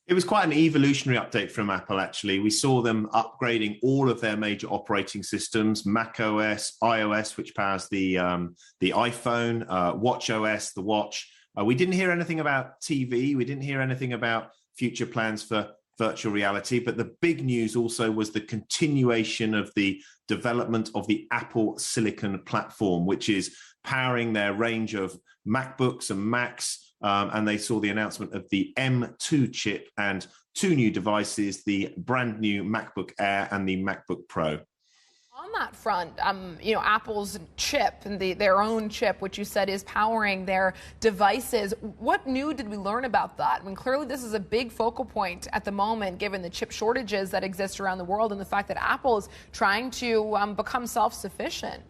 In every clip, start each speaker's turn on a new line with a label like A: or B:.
A: It was quite an evolutionary update from Apple, actually. We saw them upgrading all of their major operating systems, Mac OS, iOS, which powers the iPhone, Watch OS, the watch. We didn't hear anything about TV. We didn't hear anything about future plans for virtual reality. But the big news also was the continuation of the development of the Apple Silicon platform, which is powering their range of MacBooks and Macs. And they saw the announcement of the M2 chip and two new devices, the brand new MacBook Air and the MacBook Pro.
B: On that front, Apple's chip and their own chip, which you said is powering their devices. What new did we learn about that? I mean, clearly this is a big focal point at the moment, given the chip shortages that exist around the world and the fact that Apple is trying to become self-sufficient.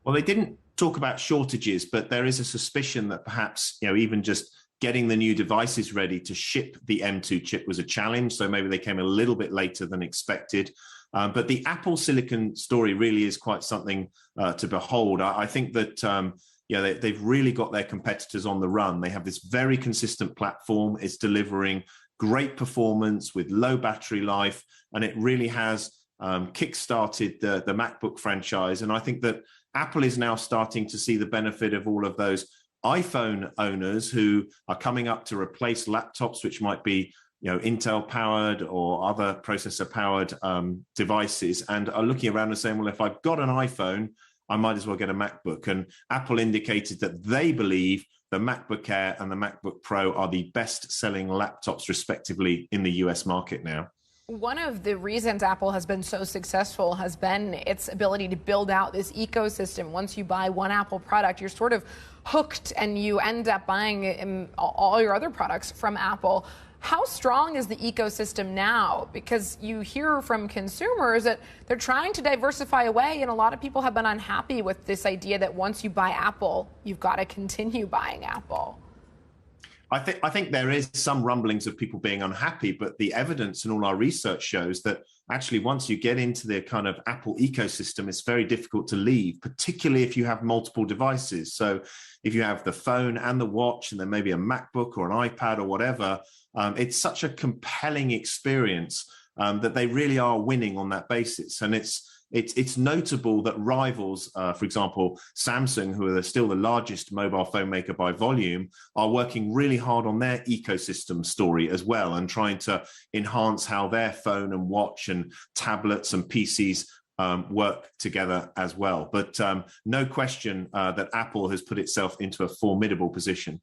A: Well, they didn't talk about shortages, but there is a suspicion that perhaps, even just getting the new devices ready to ship the M2 chip was a challenge. So maybe they came a little bit later than expected. But the Apple Silicon story really is quite something to behold. I think that they've really got their competitors on the run. They have this very consistent platform. It's delivering great performance with low battery life, and it really has kick-started the MacBook franchise. And I think that Apple is now starting to see the benefit of all of those iPhone owners who are coming up to replace laptops, which might be Intel powered or other processor powered devices, and are looking around and saying, well, if I've got an iPhone, I might as well get a MacBook. And Apple indicated that they believe the MacBook Air and the MacBook Pro are the best selling laptops respectively in the US market now.
B: One of the reasons Apple has been so successful has been its ability to build out this ecosystem. Once you buy one Apple product, you're sort of hooked and you end up buying all your other products from Apple. How strong is the ecosystem now? Because you hear from consumers that they're trying to diversify away, and a lot of people have been unhappy with this idea that once you buy Apple, you've got to continue buying Apple.
A: I think there is some rumblings of people being unhappy, but the evidence and all our research shows that actually once you get into the kind of Apple ecosystem, it's very difficult to leave, particularly if you have multiple devices. So if you have the phone and the watch and then maybe a MacBook or an iPad or whatever, it's such a compelling experience that they really are winning on that basis. And it's notable that rivals, for example, Samsung, who are still the largest mobile phone maker by volume, are working really hard on their ecosystem story as well and trying to enhance how their phone and watch and tablets and PCs work together as well. But no question that Apple has put itself into a formidable position.